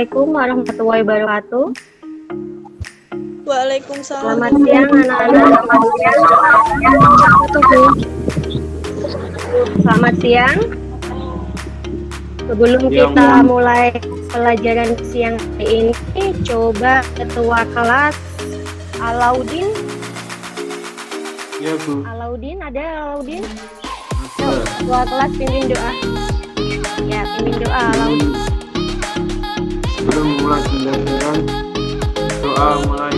Assalamualaikum warahmatullahi wabarakatuh. Waalaikumsalam. Selamat siang anak-anak. Selamat siang. Sebelum kita mulai pelajaran siang hari ini, coba ketua kelas Alaudin. Ya, Bu. Alaudin, ada Alaudin? Ketua kelas pimpin doa. Ya, pimpin doa Alaudin. Sebelum mulai pembelajaran, doa mulai.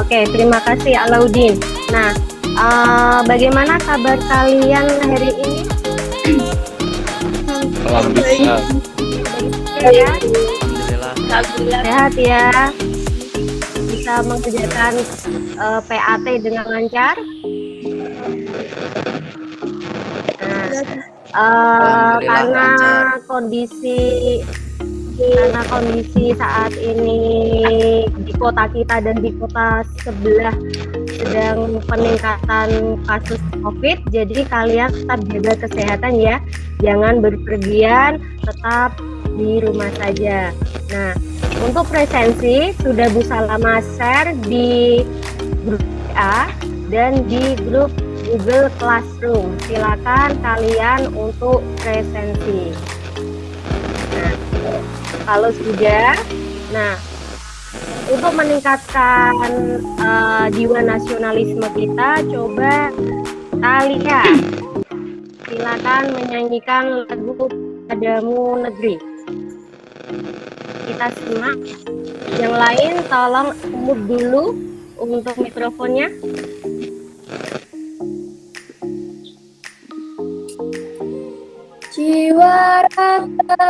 Oke, terima kasih Alaudin. Nah, bagaimana kabar kalian hari ini? Alhamdulillah. Ya, Alhamdulillah. sehat ya. Bisa mengerjakan PAT dengan lancar. Nah, karena kondisi saat ini di kota kita dan di kota sebelah sedang peningkatan kasus COVID, jadi kalian tetap jaga kesehatan ya, jangan berpergian, tetap di rumah saja. Nah, untuk presensi sudah Bu Salama share di grup A dan di grup Google Classroom. Silakan kalian untuk presensi. Nah, kalau sudah, nah untuk meningkatkan jiwa nasionalisme kita, coba kalian silakan menyanyikan lagu Padamu Negeri. Kita simak. Yang lain tolong mute dulu untuk mikrofonnya. Jiwa raga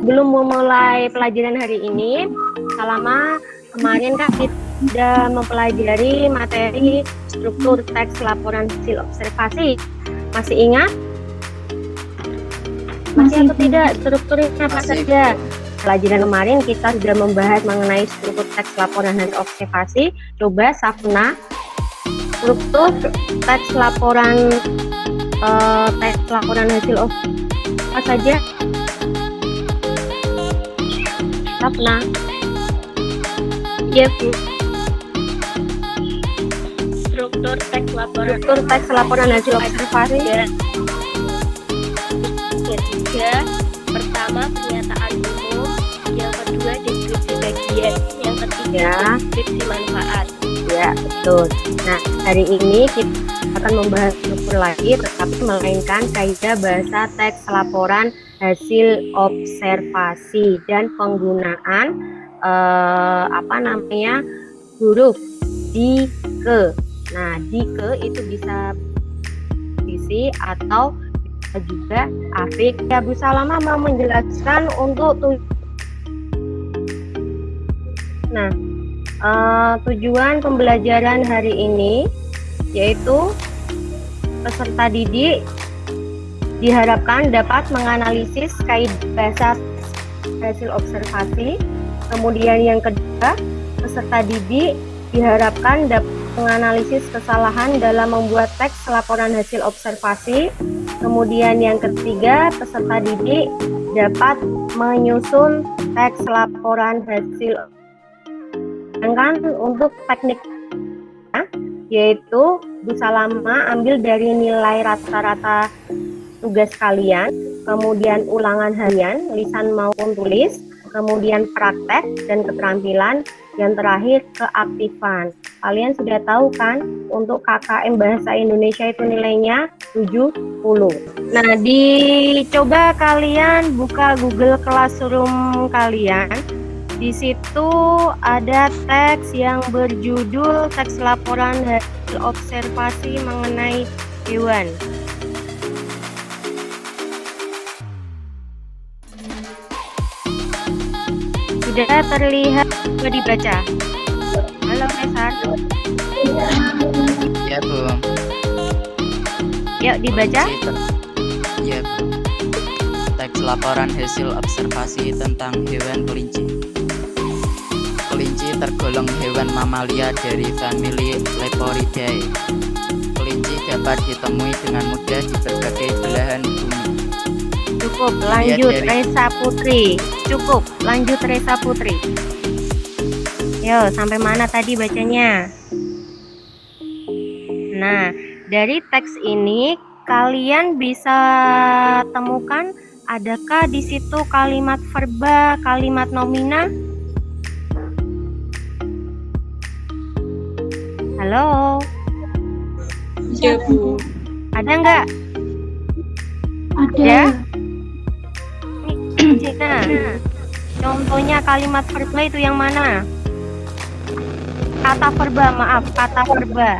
Belum memulai pelajaran hari ini, selama kemarin kan kita sudah mempelajari materi struktur teks laporan hasil observasi. Masih ingat? Masih atau tidak? Strukturnya apa saja? Pelajaran kemarin kita sudah membahas mengenai struktur teks laporan hasil observasi. Coba Safna, struktur teks laporan hasil apa saja? Safna. Ya, Bu. struktur teks laporan hasil observasi. Ketiga, pertama pernyataan umum, yang kedua deskripsi bagian, yang ketiga deskripsi manfaat. Ya, betul. Nah, hari ini kita akan membahas struktur lagi, tetapi melainkan kaidah bahasa teks laporan hasil observasi dan penggunaan huruf dike. Nah, dike itu bisa isi atau juga afik. Ya, Bu Salama mau menjelaskan untuk tujuan pembelajaran hari ini yaitu peserta didik diharapkan dapat menganalisis kaidah bahasa hasil observasi. Kemudian yang kedua, peserta didik diharapkan dapat menganalisis kesalahan dalam membuat teks laporan hasil observasi. Kemudian yang ketiga, peserta didik dapat menyusun teks laporan hasil. Sedangkan untuk teknik yaitu Bu Salama ambil dari nilai rata-rata tugas kalian, kemudian ulangan harian, lisan maupun tulis, kemudian praktek dan keterampilan, yang terakhir keaktifan. Kalian sudah tahu kan untuk KKM Bahasa Indonesia itu nilainya 70. Nah, dicoba kalian buka Google Classroom kalian. Di situ ada teks yang berjudul teks laporan hasil observasi mengenai hewan. Sudah terlihat, coba dibaca. Halo Nesar. Ya, Bu. Yuk dibaca. Ya, Bu. Teks laporan hasil observasi tentang hewan kelinci. Kelinci tergolong hewan mamalia dari famili Leporidae. Kelinci dapat ditemui dengan mudah di berbagai belahan bumi. Cukup, lanjut dari- Resa Putri. Cukup, lanjut Resa Putri. Yo, sampai mana tadi bacanya? Nah, dari teks ini kalian bisa temukan adakah di situ kalimat verba, kalimat nomina? Halo, Iya, Bu. ada nggak? Ada. Ya? Cina, contohnya kalimat verba itu yang mana? Kata verba, maaf, kata verba.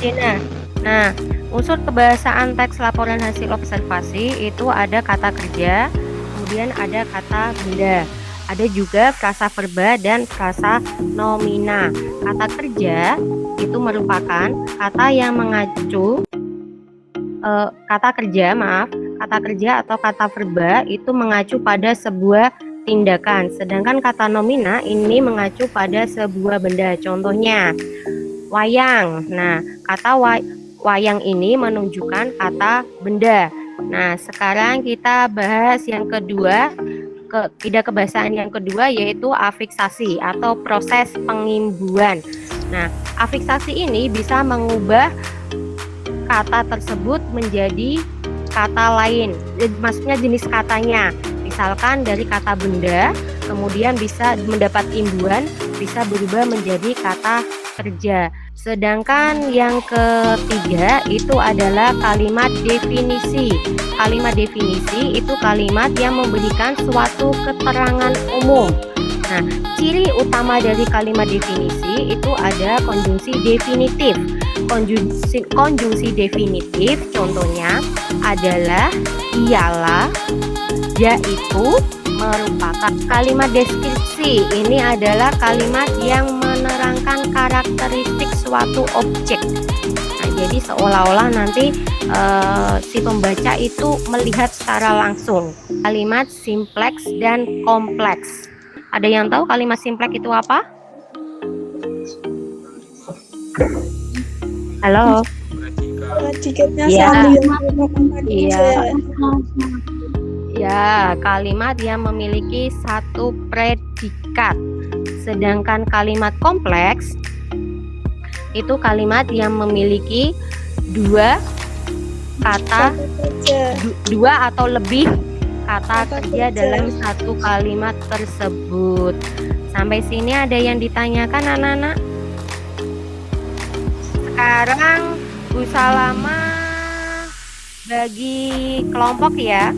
Cina. Nah, unsur kebahasaan teks laporan hasil observasi itu ada kata kerja, kemudian ada kata benda. Ada juga frasa verba dan frasa nomina. Kata kerja itu merupakan kata yang mengacu kata kerja atau kata verba itu mengacu pada sebuah tindakan. Sedangkan kata nomina ini mengacu pada sebuah benda. Contohnya wayang. Nah, kata wayang ini menunjukkan kata benda. Nah, sekarang kita bahas yang kedua, kebahasaan yang kedua yaitu afiksasi atau proses pengimbuan. Nah, afiksasi ini bisa mengubah kata tersebut menjadi kata lain, maksudnya jenis katanya. Misalkan dari kata benda, kemudian bisa mendapat imbuan, bisa berubah menjadi kata kerja. Sedangkan yang ketiga itu adalah kalimat definisi. Kalimat definisi itu kalimat yang memberikan suatu keterangan umum. Nah, ciri utama dari kalimat definisi itu ada konjungsi definitif. Konjungsi definitif contohnya adalah ialah, yaitu, merupakan. Kalimat deskripsi ini adalah kalimat yang menerangkan karakteristik suatu objek. Nah, jadi seolah-olah nanti si pembaca itu melihat secara langsung. Kalimat simpleks dan kompleks. Ada yang tahu kalimat simpleks itu apa? Halo. Predikatnya Iya. satu yang merupakan tadi Iya. ya. Ya, kalimat yang memiliki satu predikat. Sedangkan kalimat kompleks itu kalimat yang memiliki dua kata, Satu kerja. dua atau lebih kata Kata kerja kerja. dalam satu kalimat tersebut. Sampai sini ada yang ditanyakan anak-anak? Sekarang Bu Salama bagi kelompok ya.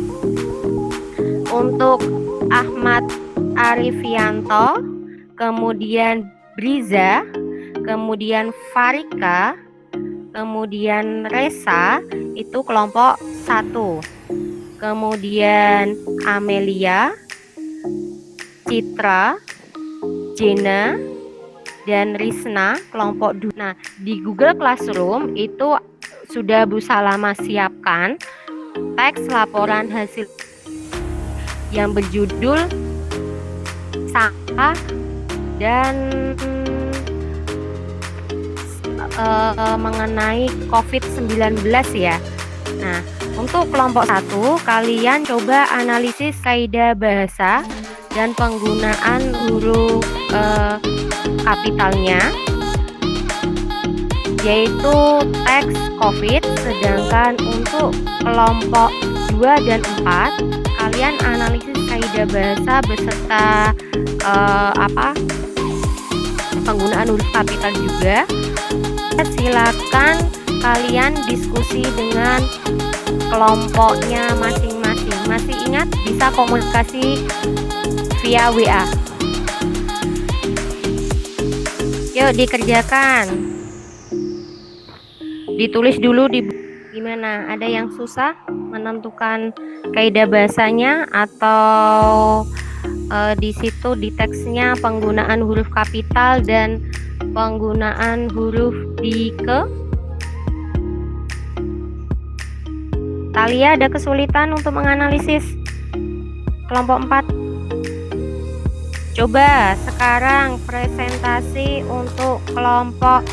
Untuk Ahmad Arifianto, kemudian Briza, kemudian Farika, kemudian Resa itu kelompok 1. Kemudian Amelia, Citra, Jena, dan Risna kelompok 2. Nah, di Google Classroom itu sudah Bu Salama siapkan teks laporan hasil yang berjudul Sangka dan mengenai COVID-19 ya. Nah, untuk kelompok 1 kalian coba analisis kaidah bahasa dan penggunaan huruf kapitalnya, yaitu teks COVID. Sedangkan untuk kelompok 2 dan 4 kalian analisis kaidah bahasa beserta penggunaan huruf kapital juga. Silakan kalian diskusi dengan kelompoknya masing-masing. Masih ingat bisa komunikasi via WA. Yuk dikerjakan. Ditulis dulu di gimana? Ada yang susah menentukan kaidah bahasanya atau di situ di teksnya penggunaan huruf kapital dan penggunaan huruf dike? Talia ada kesulitan untuk menganalisis kelompok 4? Coba sekarang presentasi untuk kelompok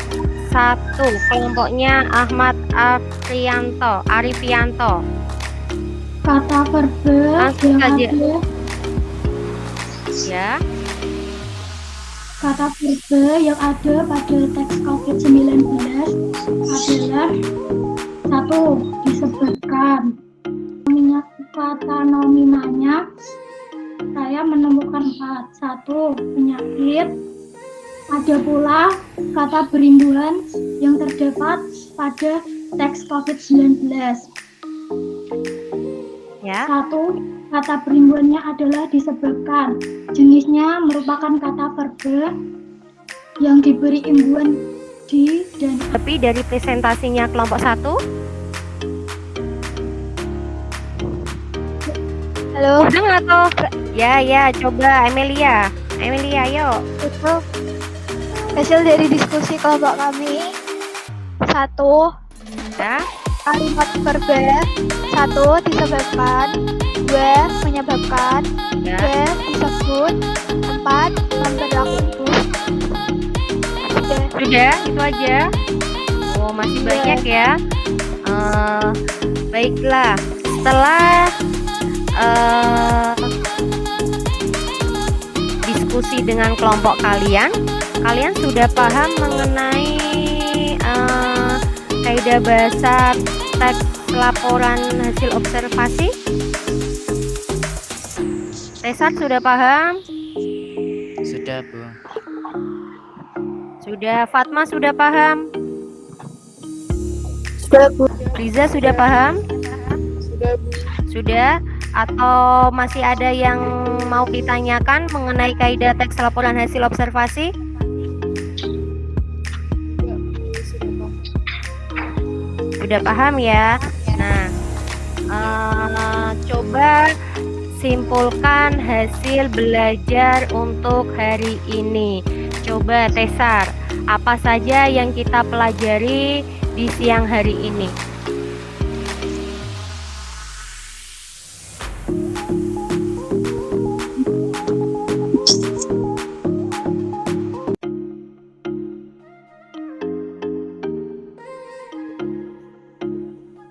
1, kelompoknya Ahmad Arifianto. Kata verba Langsung yang saja. ada Ya, kata verba yang ada pada teks COVID-19 adalah 1. Disebutkan. Kata nominalnya saya menemukan 4. 1. Penyakit. Ada pula kata berinduan yang terdapat pada teks COVID-19. ya. 1. Kata berinduannya adalah disebabkan. Jenisnya merupakan kata verba yang diberi imbuhan di dan Tapi dari presentasinya kelompok 1, Halo, udah nggak toh? Ya, coba Amelia, yuk. itu hasil dari diskusi kelompok kami. 1. Ya, Kalimat verba. 1. Disebabkan. 2. Menyebabkan. ya. 3. Disebut. 4. Memperlakukan. Sudah, itu aja. Oh, masih banyak ya. Baiklah, setelah diskusi dengan kelompok kalian sudah paham mengenai kaidah bahasa teks laporan hasil observasi? Tesar sudah paham? Sudah, Bu. Sudah. Fatma sudah paham? Sudah, Bu. Riza sudah paham? sudah Sudah? Atau masih ada yang mau ditanyakan mengenai kaidah teks laporan hasil observasi? Sudah paham ya? Nah, coba simpulkan hasil belajar untuk hari ini. Coba Tesar, apa saja yang kita pelajari di siang hari ini?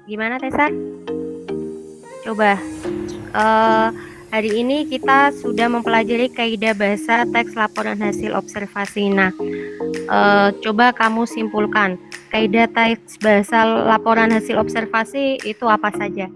Gimana Tesar? Coba. Hari ini kita sudah mempelajari kaidah bahasa teks laporan hasil observasi. Nah, coba kamu simpulkan kaidah teks bahasa laporan hasil observasi itu apa saja?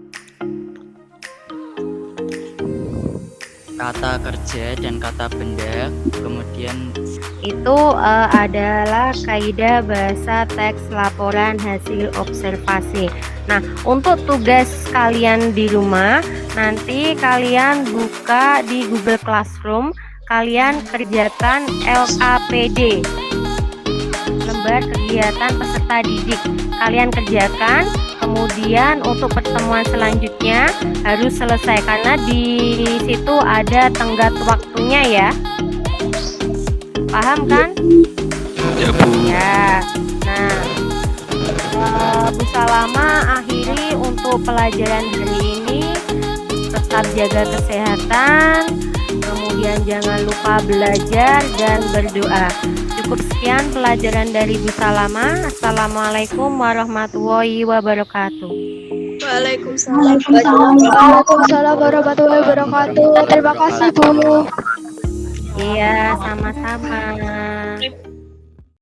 Kata kerja dan kata benda, kemudian Itu adalah kaidah bahasa teks laporan hasil observasi. Nah, untuk tugas kalian di rumah, nanti kalian buka di Google Classroom, kalian kerjakan LKPD, lembar kegiatan peserta didik. Kalian kerjakan, kemudian untuk pertemuan selanjutnya harus selesai karena di situ ada tenggat waktunya ya. Paham kan? ya, Bu. Ya. Nah, Bu Salama akhiri untuk pelajaran hari ini. Tetap jaga kesehatan, kemudian jangan lupa belajar dan berdoa. Cukup sekian pelajaran dari Bu Salama. Assalamualaikum warahmatullahi wabarakatuh. Waalaikumsalam warahmatullahi wabarakatuh. Terima kasih, Bu. Iya, sama-sama.